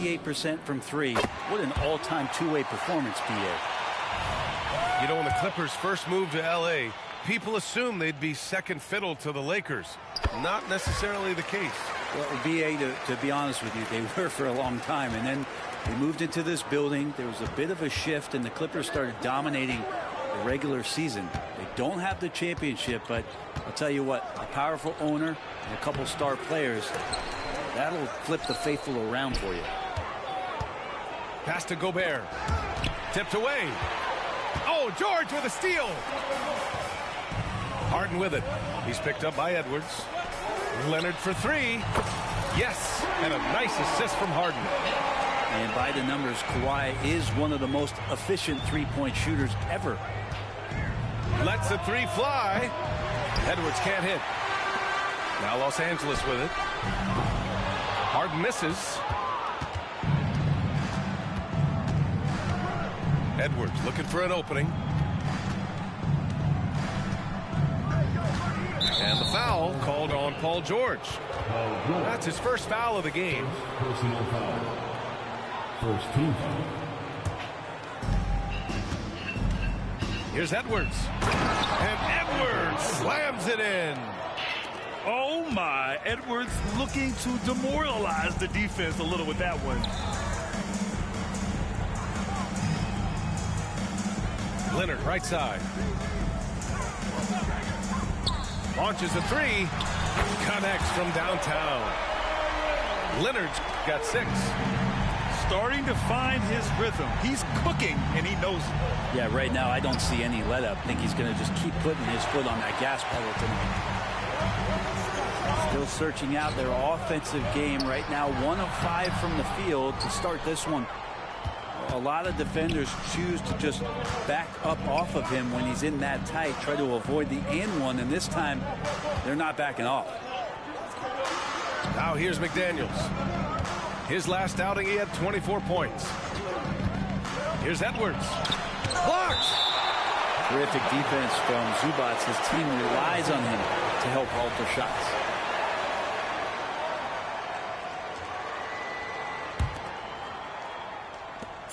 58% from three. What an all-time two-way performance, BA. You know, when the Clippers first moved to L.A., people assumed they'd be second fiddle to the Lakers. Not necessarily the case. Well, BA, to be honest with you, they were for a long time. And then they moved into this building. There was a bit of a shift, and the Clippers started dominating the regular season. They don't have the championship, but I'll tell you what, a powerful owner and a couple star players, that'll flip the faithful around for you. Pass to Gobert. Tipped away. Oh, George with a steal. Harden with it. He's picked up by Edwards. Leonard for three. Yes, and a nice assist from Harden. And by the numbers, Kawhi is one of the most efficient three-point shooters ever. Lets the three fly. Edwards can't hit. Now Los Angeles with it. Harden misses. Edwards looking for an opening. And the foul called on Paul George. That's his first foul of the game. Personal foul. First team foul. Here's Edwards. And Edwards slams it in. Oh my, Edwards looking to demoralize the defense a little with that one. Leonard right side. Launches a three. Connects from downtown. Leonard's got 6. Starting to find his rhythm. He's cooking, and he knows it. Yeah, right now I don't see any let up. I think he's going to just keep putting his foot on that gas pedal tonight. Still searching out their offensive game right now. 1 of 5 from the field to start this one. A lot of defenders choose to just back up off of him when he's in that tight, try to avoid the and one, and this time they're not backing off. Now here's McDaniels. His last outing, he had 24 points. Here's Edwards. Blocked! Terrific defense from Zubac. His team relies on him to help alter shots.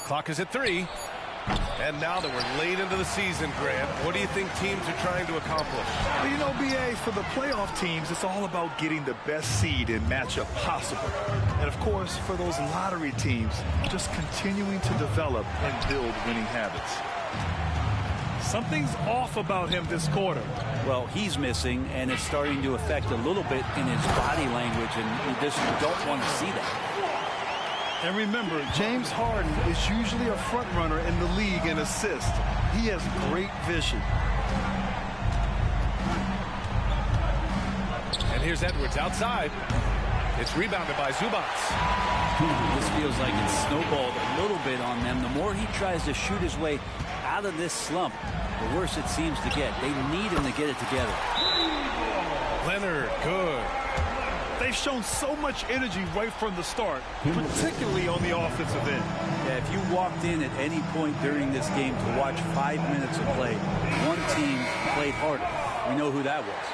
Clock is at 3. And now that we're late into the season, Grant, what do you think teams are trying to accomplish? Well, you know, BA, for the playoff teams, it's all about getting the best seed and matchup possible. And, of course, for those lottery teams, just continuing to develop and build winning habits. Something's off about him this quarter. Well, he's missing, and it's starting to affect a little bit in his body language, and you just don't want to see that. And remember, James Harden is usually a front runner in the league in assists. He has great vision. And here's Edwards outside. It's rebounded by Zubac. This feels like it's snowballed a little bit on them. The more he tries to shoot his way out of this slump, the worse it seems to get. They need him to get it together. Leonard, good. They've shown so much energy right from the start, particularly on the offensive end. Yeah, if you walked in at any point during this game to watch 5 minutes of play, one team played harder. We know who that was.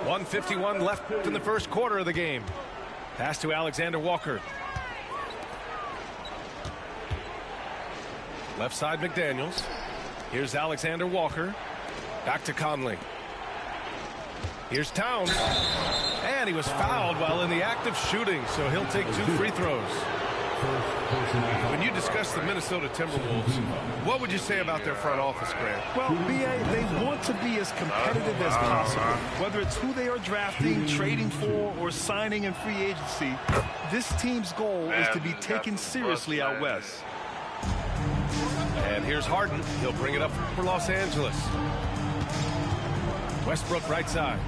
1:51 left in the first quarter of the game. Pass to Alexander Walker. Left side McDaniels. Here's Alexander Walker. Back to Conley. Here's Towns. And he was fouled while in the act of shooting, so he'll take 2 free throws. When you discuss the Minnesota Timberwolves, what would you say about their front office, Grant? Well, BA, they want to be as competitive as possible. Whether it's who they are drafting, trading for, or signing in free agency, this team's goal is to be taken seriously out west. And here's Harden. He'll bring it up for Los Angeles. Westbrook right side.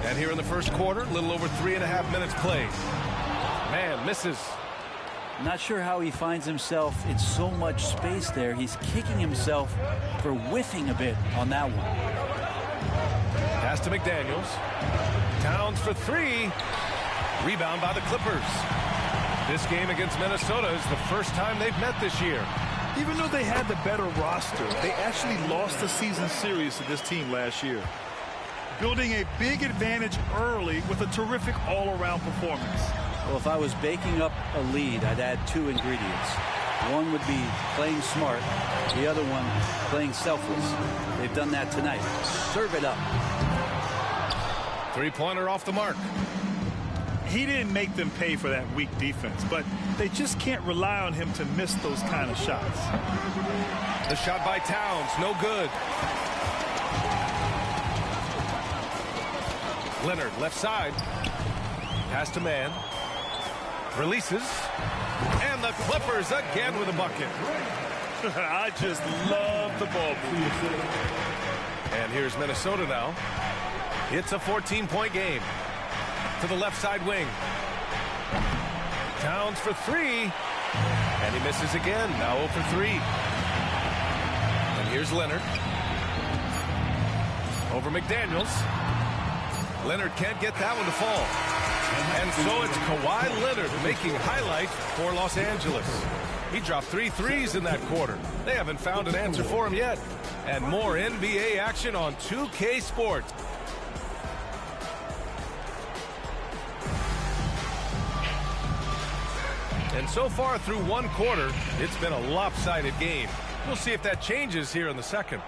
And here in the first quarter, a little over 3.5 minutes played. Man, misses. Not sure how he finds himself in so much space there. He's kicking himself for whiffing a bit on that one. Pass to McDaniels. Towns for 3. Rebound by the Clippers. This game against Minnesota is the first time they've met this year. Even though they had the better roster, they actually lost the season series to this team last year. building a big advantage early with a terrific all-around performance. Well, if I was baking up a lead, I'd add 2 ingredients. One would be playing smart. The other one, playing selfless. They've done that tonight. Serve it up. Three-pointer off the mark. He didn't make them pay for that weak defense, but they just can't rely on him to miss those kind of shots. The shot by Towns, no good. Leonard, left side. Pass to man. Releases. And the Clippers again with a bucket. I just love the ball movement. And here's Minnesota now. It's a 14-point game. To the left side wing. Towns for 3. And he misses again. Now 0 for 3. And here's Leonard. Over McDaniels. Leonard can't get that one to fall. And so it's Kawhi Leonard making highlights for Los Angeles. He dropped 3 threes in that quarter. They haven't found an answer for him yet. And more NBA action on 2K Sports. And so far through one quarter, it's been a lopsided game. We'll see if that changes here in the second.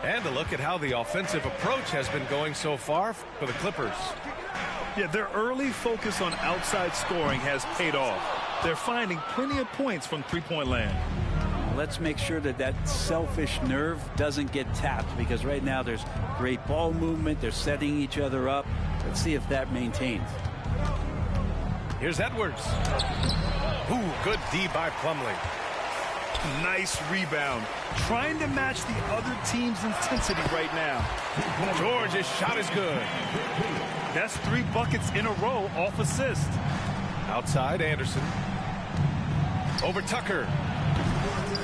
And a look at how the offensive approach has been going so far for the Clippers. Yeah, their early focus on outside scoring has paid off. They're finding plenty of points from three-point land. Let's make sure that that selfish nerve doesn't get tapped, because right now there's great ball movement. They're setting each other up. Let's see if that maintains. Here's Edwards. Ooh, good D by Plumlee. Nice rebound. Trying to match the other team's intensity right now. George's shot is good. That's 3 buckets in a row off assist. Outside, Anderson. Over Tucker.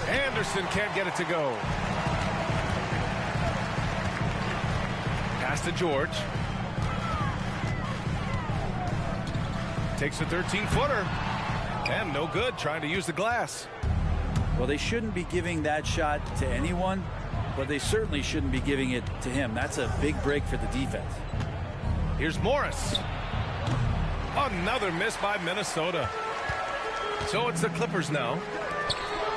Anderson can't get it to go. Pass to George. Takes a 13-footer. And no good, trying to use the glass. Well, they shouldn't be giving that shot to anyone, but they certainly shouldn't be giving it to him. That's a big break for the defense. Here's Morris. Another miss by Minnesota. So it's the Clippers now.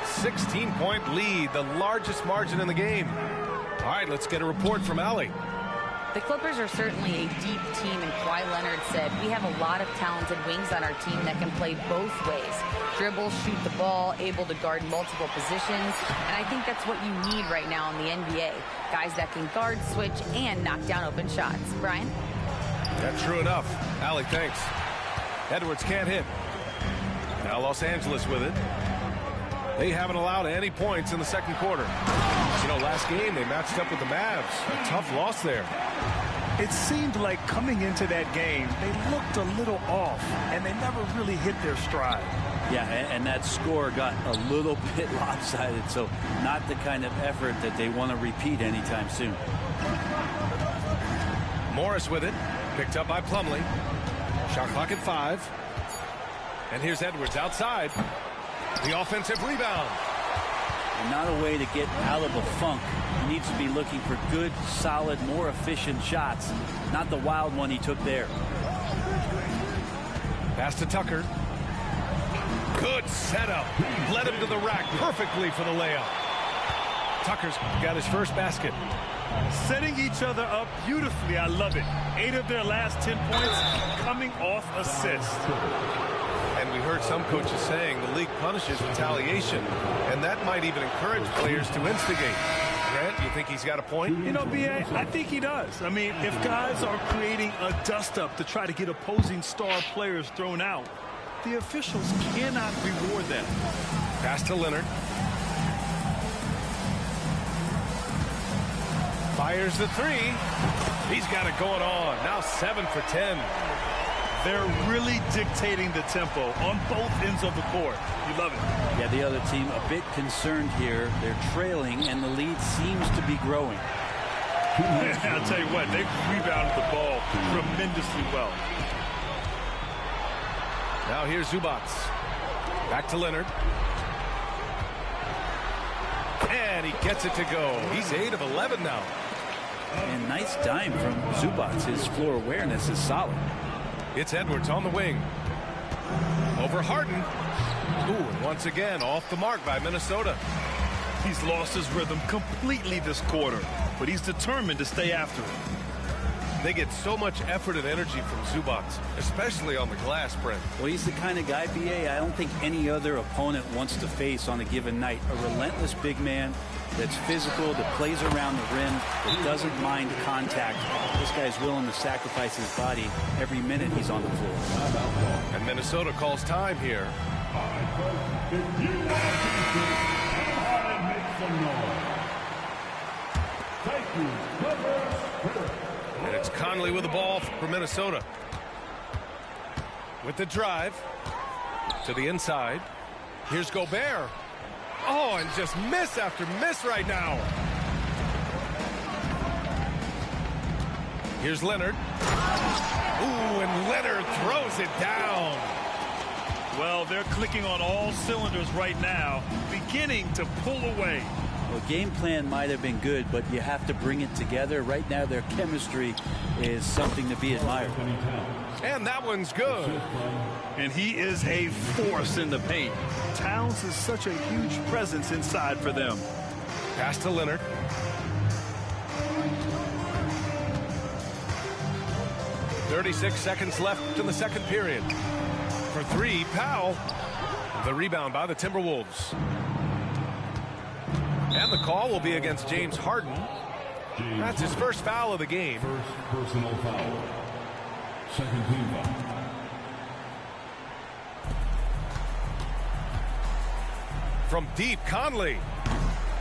16-point lead, the largest margin in the game. All right, let's get a report from Allie. The Clippers are certainly a deep team, and Kawhi Leonard said, we have a lot of talented wings on our team that can play both ways. Dribble, shoot the ball, able to guard multiple positions, and I think that's what you need right now in the NBA. Guys that can guard, switch, and knock down open shots. Brian? That's true enough. Allie, thanks. Edwards can't hit. Now Los Angeles with it. They haven't allowed any points in the second quarter. You know, last game they matched up with the Mavs. A tough loss there. It seemed like coming into that game, they looked a little off, and they never really hit their stride. Yeah, and that score got a little bit lopsided, so not the kind of effort that they want to repeat anytime soon. Morris with it. Picked up by Plumlee. Shot clock at 5. And here's Edwards outside. The offensive rebound. And not a way to get out of a funk. He needs to be looking for good, solid, more efficient shots. Not the wild one he took there. Pass to Tucker. Good setup. Led him to the rack perfectly for the layup. Tucker's got his first basket. Setting each other up beautifully. I love it. 8 of their last 10 points coming off assists. And we heard some coaches saying the league punishes retaliation, and that might even encourage players to instigate. Grant, you think he's got a point? You know, B.A., I think he does. I mean, if guys are creating a dust-up to try to get opposing star players thrown out, the officials cannot reward them. Pass to Leonard. Fires the 3. He's got it going on. Now 7 for 10. They're really dictating the tempo on both ends of the court. You love it. Yeah, the other team a bit concerned here. They're trailing, and the lead seems to be growing. I'll tell you what, they've rebounded the ball tremendously well. Now here's Zubats. Back to Leonard. And he gets it to go. He's 8 of 11 now. And nice dime from Zubac. His floor awareness is solid. It's Edwards on the wing. Over Harden. Ooh, and once again off the mark by Minnesota. He's lost his rhythm completely this quarter, but he's determined to stay after it. They get so much effort and energy from Zubac, especially on the glass, Brent. Well, he's the kind of guy, BA, I don't think any other opponent wants to face on a given night. A relentless big man that's physical, that plays around the rim, that doesn't mind contact. This guy's willing to sacrifice his body every minute he's on the floor. And Minnesota calls time here. And it's Conley with the ball for Minnesota. With the drive to the inside. Here's Gobert. Oh, and just miss after miss right now. Here's Leonard. Ooh, and Leonard throws it down. Well, they're clicking on all cylinders right now, beginning to pull away. Well, game plan might have been good, but you have to bring it together. Right now, their chemistry is something to be admired. And that one's good. And he is a force in the paint. Towns is such a huge presence inside for them. Pass to Leonard. .36 seconds left in the second period. For three, Powell. The rebound by the Timberwolves. And the call will be against James Harden. That's his first foul of the game. First personal foul. Second team foul. From deep, Conley.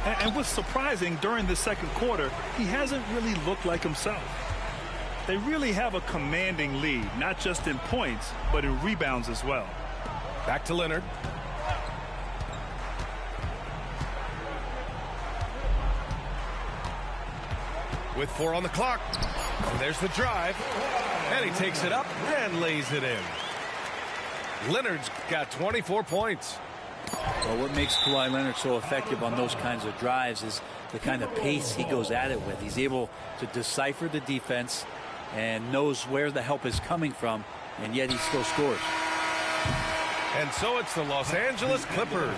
And what's surprising, during the second quarter, he hasn't really looked like himself. They really have a commanding lead, not just in points, but in rebounds as well. Back to Leonard. With 4 on the clock. And there's the drive. And he takes it up and lays it in. Leonard's got 24 points. Well, what makes Kawhi Leonard so effective on those kinds of drives is the kind of pace he goes at it with. He's able to decipher the defense and knows where the help is coming from, and yet he still scores. And so it's the Los Angeles Clippers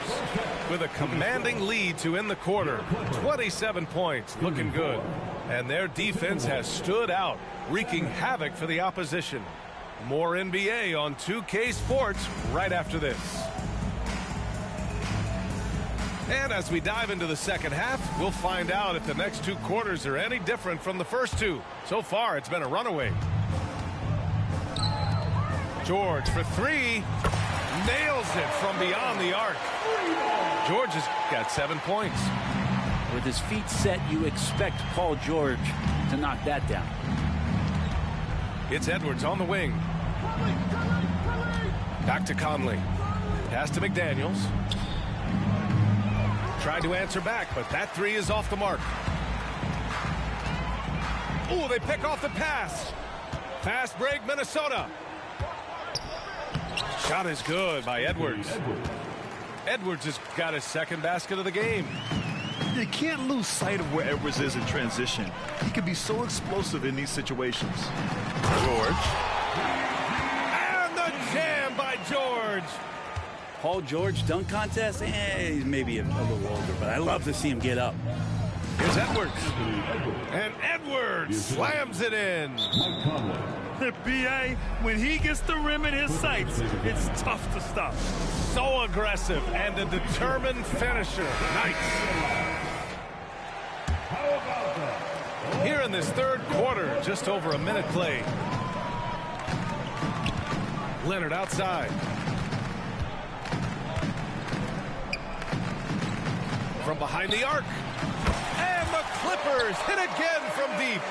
with a commanding lead to end the quarter. 27 points, looking good. And their defense has stood out, wreaking havoc for the opposition. More NBA on 2K Sports right after this. And as we dive into the second half, we'll find out if the next two quarters are any different from the first two. So far, it's been a runaway. George for three. Nails it from beyond the arc. George has got 7 points. With his feet set, you expect Paul George to knock that down. It's Edwards on the wing. Back to Conley. Pass to McDaniels. Tried to answer back, but that three is off the mark. Ooh, they pick off the pass. Fast break, Minnesota. Shot is good by Edwards. Edwards has got his second basket of the game. You can't lose sight of where Edwards is in transition. He can be so explosive in these situations. George. And the jam by George. Paul George dunk contest, he's maybe a little older, but I love to see him get up. Here's Edwards. And Edwards slams it in. B.A., when he gets the rim in his sights, it's tough to stop. So aggressive and a determined finisher. Nice. Here in this third quarter, just over a minute played. Leonard outside. From behind the arc. And the Clippers hit again from deep.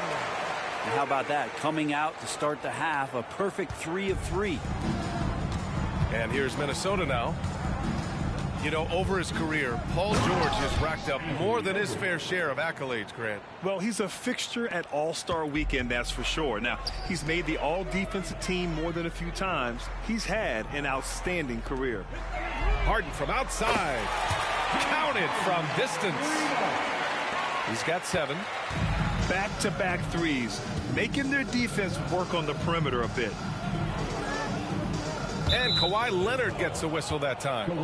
And how about that? Coming out to start the half, a perfect 3 of 3. And here's Minnesota now. You know, over his career, Paul George has racked up more than his fair share of accolades, Grant. Well, he's a fixture at All-Star Weekend, that's for sure. Now, he's made the all-defensive team more than a few times. He's had an outstanding career. Harden from outside. Counted from distance. He's got 7. back-to-back threes, making their defense work on the perimeter a bit. And Kawhi Leonard gets a whistle that time.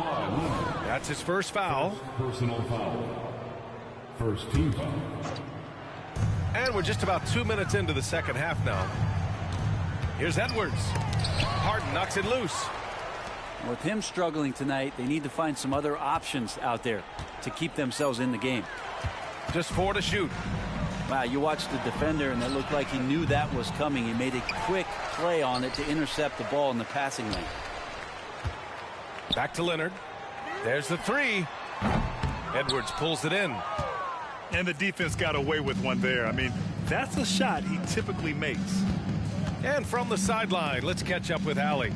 That's his first foul. Personal foul. First team foul. And we're just about 2 minutes into the second half now. Here's Edwards. Harden knocks it loose. With him struggling tonight, they need to find some other options out there to keep themselves in the game. Just 4 to shoot. Wow, you watched the defender, and it looked like he knew that was coming. He made a quick play on it to intercept the ball in the passing lane. Back to Leonard. There's the three. Edwards pulls it in. And the defense got away with one there. I mean, that's a shot he typically makes. And from the sideline, let's catch up with Allie.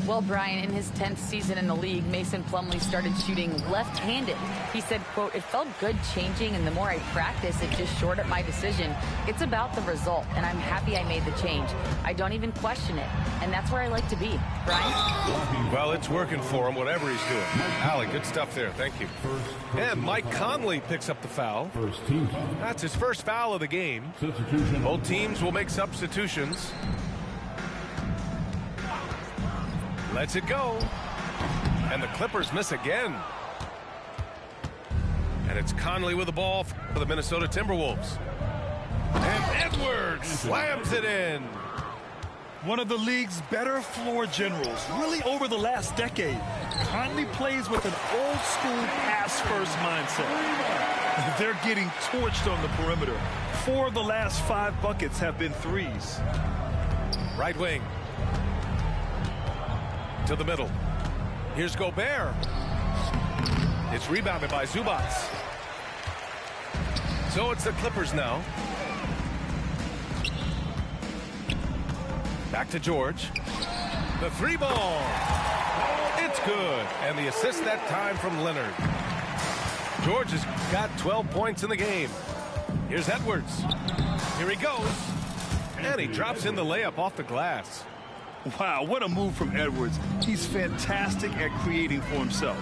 Well, Brian, in his 10th season in the league, Mason Plumlee started shooting left-handed. He said, quote, "It felt good changing, and the more I practice, it just shored up my decision. It's about the result, and I'm happy I made the change. I don't even question it, and that's where I like to be." Brian? Well, it's working for him, whatever he's doing. Allie, good stuff there. Thank you. And Mike Conley picks up the foul. First team foul. That's his first foul of the game. Substitution. Both teams will make substitutions. Lets it go. And the Clippers miss again. And it's Conley with the ball for the Minnesota Timberwolves. And Edwards slams it in. One of the league's better floor generals, really over the last decade. Conley plays with an old-school pass-first mindset. They're getting torched on the perimeter. 4 of the last 5 buckets have been threes. Right wing. To the middle. Here's Gobert. It's rebounded by Zubac. So it's the Clippers now. Back to George. The 3 ball. It's good. And the assist that time from Leonard. George has got 12 points in the game. Here's Edwards. Here he goes. And he drops in the layup off the glass. Wow, what a move from Edwards. He's fantastic at creating for himself.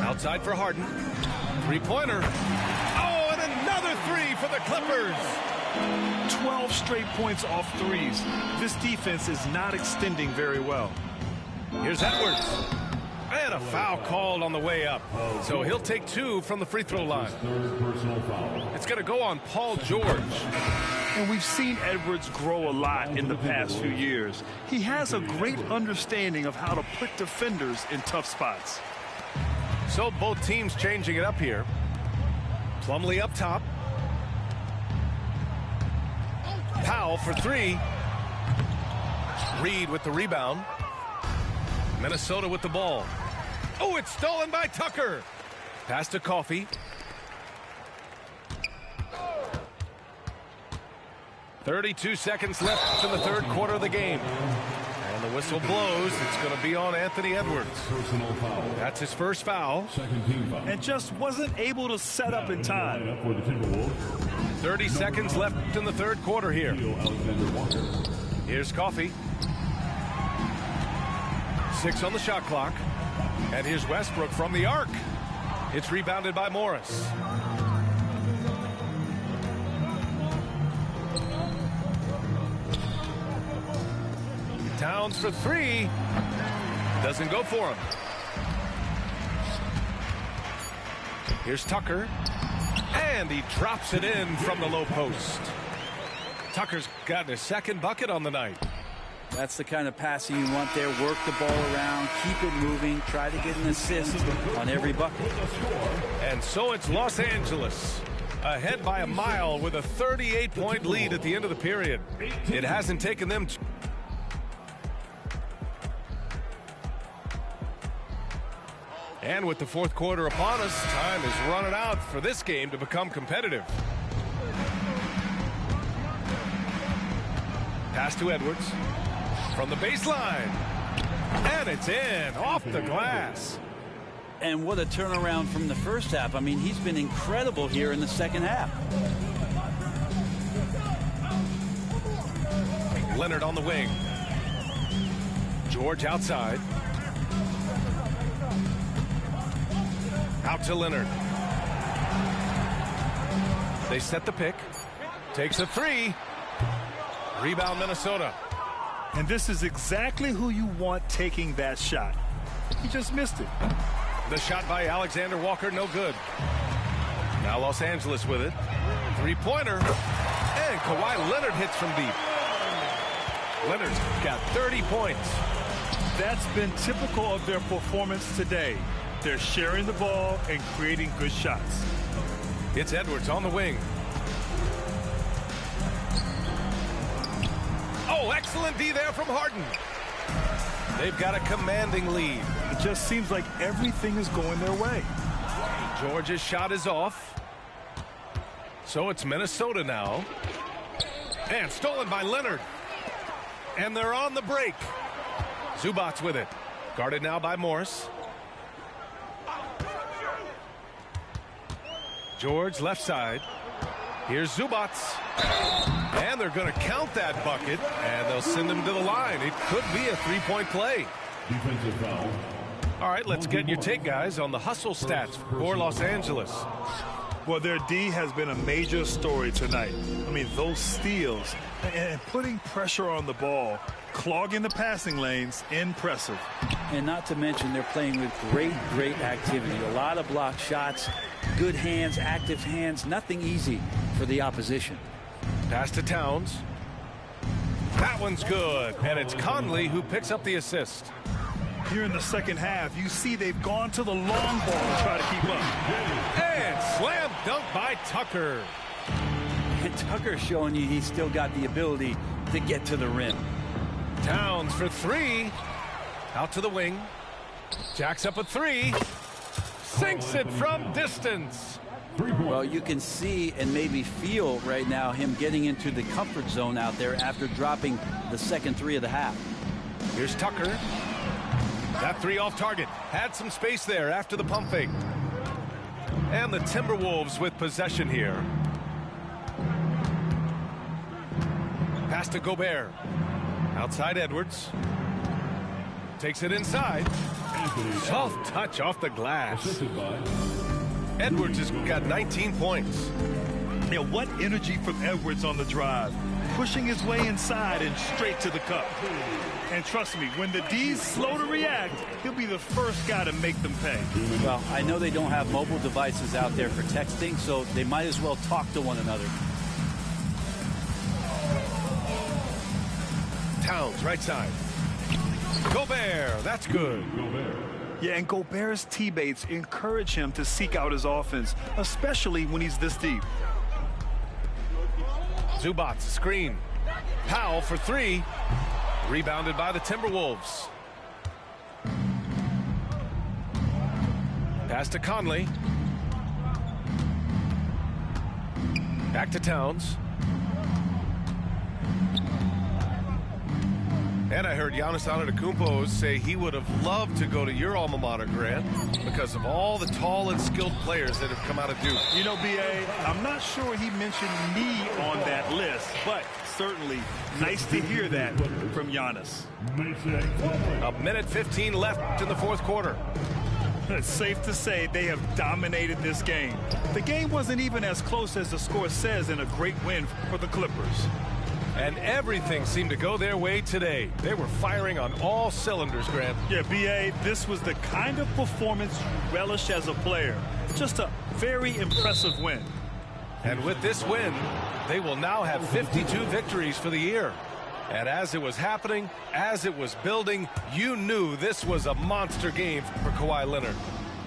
Outside for Harden. 3-pointer. Oh, and another 3 for the Clippers. 12 straight points off threes. This defense is not extending very well. Here's Edwards. And a foul called on the way up. So he'll take 2 from the free throw line. Third personal foul. It's going to go on Paul George. And we've seen Edwards grow a lot in the past few years. He has a great understanding of how to put defenders in tough spots. So both teams changing it up here. Plumlee up top. Powell for 3. Reed with the rebound. Minnesota with the ball. Oh, it's stolen by Tucker. Pass to Coffey. 32 seconds left in the third quarter of the game. And the whistle blows. It's going to be on Anthony Edwards. Personal foul. That's his first foul. Second team foul. And just wasn't able to set up in time. Lineup for the Timberwolves. 30 seconds left in the third quarter here. Alexander Walker. Here's Coffey. 6 on the shot clock. And here's Westbrook from the arc. It's rebounded by Morris. Towns for 3. Doesn't go for him. Here's Tucker. And he drops it in from the low post. Tucker's gotten his second bucket on the night. That's the kind of passing you want there. Work the ball around, keep it moving, try to get an assist on every bucket. And so it's Los Angeles ahead by a mile with a 38-point lead at the end of the period. It hasn't taken them and with the fourth quarter upon us, time is running out for this game to become competitive. Pass to Edwards from the baseline. And it's in off the glass. And what a turnaround from the first half. I mean, he's been incredible here in the second half. Leonard on the wing. George outside. Out to Leonard. They set the pick. Takes a three. Rebound, Minnesota. And this is exactly who you want taking that shot. He just missed it. The shot by Alexander Walker, no good. Now Los Angeles with it. Three-pointer. And Kawhi Leonard hits from deep. Leonard's got 30 points. That's been typical of their performance today. They're sharing the ball and creating good shots. It's Edwards on the wing. Oh, excellent D there from Harden. They've got a commanding lead. It just seems like everything is going their way. Georgia's shot is off. So it's Minnesota now. And stolen by Leonard. And they're on the break. Zubac's with it. Guarded now by Morris. George left side. Here's Zubac. And they're going to count that bucket. And they'll send him to the line. It could be a three-point play. Defensive foul. All right, let's get your take, guys, on the hustle stats for Los Angeles. Well, their D has been a major story tonight. I mean, those steals and putting pressure on the ball, clogging the passing lanes, impressive. And not to mention they're playing with great activity. A lot of block shots, good hands, active hands, nothing easy for the opposition. Pass to Towns. That one's good. And it's Conley who picks up the assist. Here in the second half, you see they've gone to the long ball to try to keep up. And slam dunk by Tucker. And Tucker's showing you he's still got the ability to get to the rim. Towns for three. Out to the wing. Jacks up a three. Sinks it from distance. Well, you can see and maybe feel right now him getting into the comfort zone out there after dropping the second three of the half. Here's Tucker. That three off target. Had some space there after the pump fake. And the Timberwolves with possession here. Pass to Gobert. Outside Edwards. Takes it inside. Soft touch off the glass. Edwards has got 19 points. Yeah, what energy from Edwards on the drive. Pushing his way inside and straight to the cup. And trust me, when the D's slow to react, he'll be the first guy to make them pay. Well, I know they don't have mobile devices out there for texting, so they might as well talk to one another. Towns, right side. Gobert, that's good. Yeah, and Gobert's teammates encourage him to seek out his offense, especially when he's this deep. Zubac, screen. Powell for three. Rebounded by the Timberwolves. Pass to Conley. Back to Towns. And I heard Giannis Antetokounmpo say he would have loved to go to your alma mater, Grant, because of all the tall and skilled players that have come out of Duke. You know, B.A., I'm not sure he mentioned me on that list, but certainly nice to hear that from Giannis. A minute 15 left in the fourth quarter. It's safe to say they have dominated this game. The game wasn't even as close as the score says in a great win for the Clippers. And everything seemed to go their way today. They were firing on all cylinders, Grant. Yeah, B.A., this was the kind of performance you relish as a player. Just a very impressive win. And with this win, they will now have 52 victories for the year. And as it was happening, as it was building, you knew this was a monster game for Kawhi Leonard.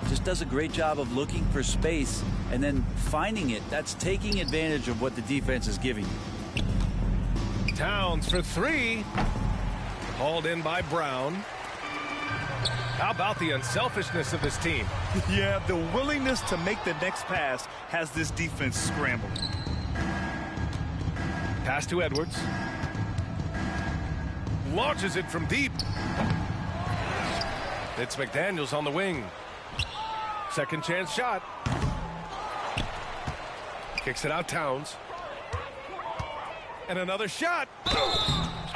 Just does a great job of looking for space and then finding it. That's taking advantage of what the defense is giving you. Towns for three. Hauled in by Brown. How about the unselfishness of this team? Yeah, the willingness to make the next pass has this defense scrambled. Pass to Edwards. Launches it from deep. It's McDaniels on the wing. Second chance shot. Kicks it out, Towns. And another shot.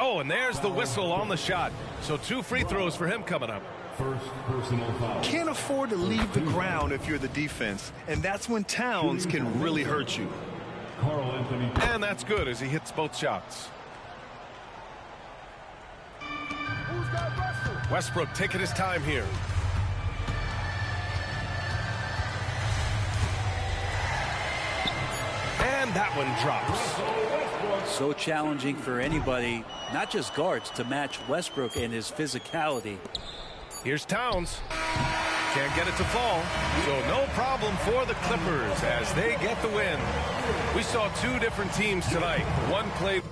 Oh, and there's the whistle on the shot. So 2 free throws for him coming up. First personal foul. Can't afford to leave the ground if you're the defense, and that's when Towns can really hurt you. Carl Anthony. And that's good as he hits both shots. Westbrook taking his time here. And that one drops. So challenging for anybody, not just guards, to match Westbrook and his physicality. Here's Towns. Can't get it to fall. So no problem for the Clippers as they get the win. We saw two different teams tonight. One played.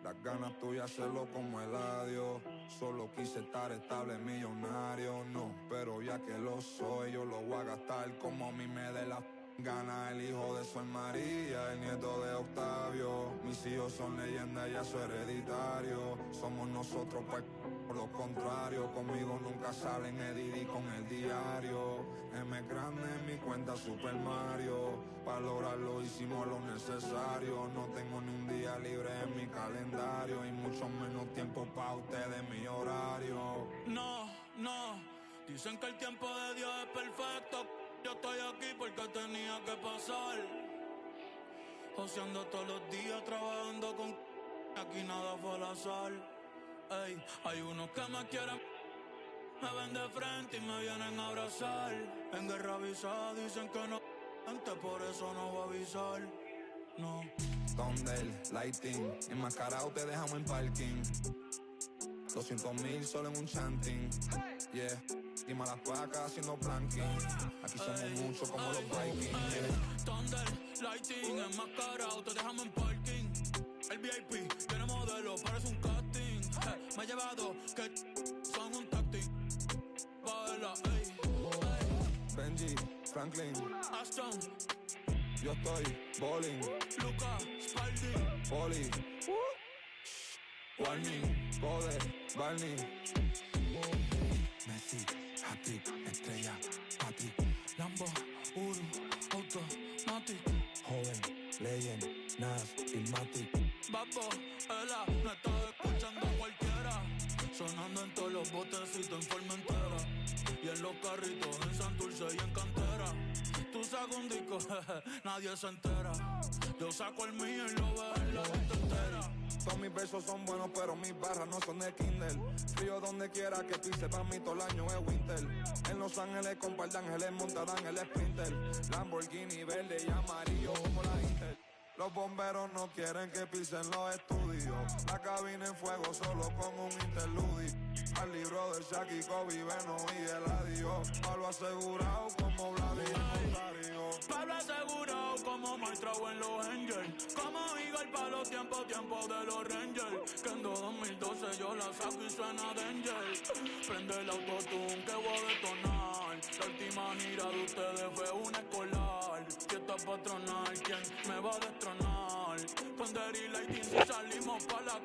Las ganas tuyas hacerlo como el adiós. Solo quise estar estable, millonario, no. Pero ya que lo soy, yo lo voy a gastar como a mí me dé la gana. El hijo de Sol María, el nieto de Octavio. Mis hijos son leyendas, ya soy hereditario. Somos nosotros, pues, por lo contrario. Conmigo nunca salen Edidi con el diario. M grande en mi cuenta Super Mario. Para lograrlo hicimos lo necesario. No tengo ni un día libre en mi calendario. Y mucho menos tiempo para ustedes, mi horario. No, no, dicen que el tiempo de Dios es perfecto. Yo estoy aquí porque tenía que pasar. Joseando todos los días, trabajando con aquí nada fue al azar. Ey, hay unos que me quieren, me ven de frente y me vienen a abrazar. En guerra avisada dicen que no, antes por eso no voy a avisar. No. Thunder, lighting, enmascarado te dejamos en parking. 200,000 solo en un chanting. Yeah, y malas placas haciendo planking. Aquí somos muchos como los Vikings. Yeah. Thunder, lighting, enmascarado te dejamos en parking. El VIP tiene modelo, parece un casting. Me ha llevado que son un tactic. Baila, ey, ey. Benji, Franklin, Aston, yo estoy bowling. Luca, Spalding, Poli, Warning, poder, Barney. Messi, hat-trick, estrella, Patrick. Lambo, Uru, Automatic. Joven, legend, Nas, Ilmatic. Babo, ela, no estás escuchando a cualquiera. Sonando en todos los botecitos en Formentera. Y en los carritos en Santurce y en Cantera. Tú sacas un disco, nadie se entera. Yo saco el mío y lo veo en la gente entera. Todos mis versos son buenos, pero mis barras no son de Kindle. Frío donde quiera que pise, pa' mí todo el año es winter. En Los Ángeles con par de ángeles montadan el Sprinter. Lamborghini verde y amarillo como la Inter. Los bomberos no quieren que pisen los estudios. La cabina en fuego solo con un interludio. Al libro de Shaq y Kobe, Beno y Eladio. Pablo asegurado como Vladimir Rosario. Pablo asegurado como maestro en los Angels. Como Eagle para los tiempos de los Rangers. Que en 2012 yo la saco y suena Danger. Prende el autotune que voy a detonar. La última gira de ustedes fue una escolar. Fiesta patronal, ¿quién me va a destronar? Con Derry Lighting si salimos pa' la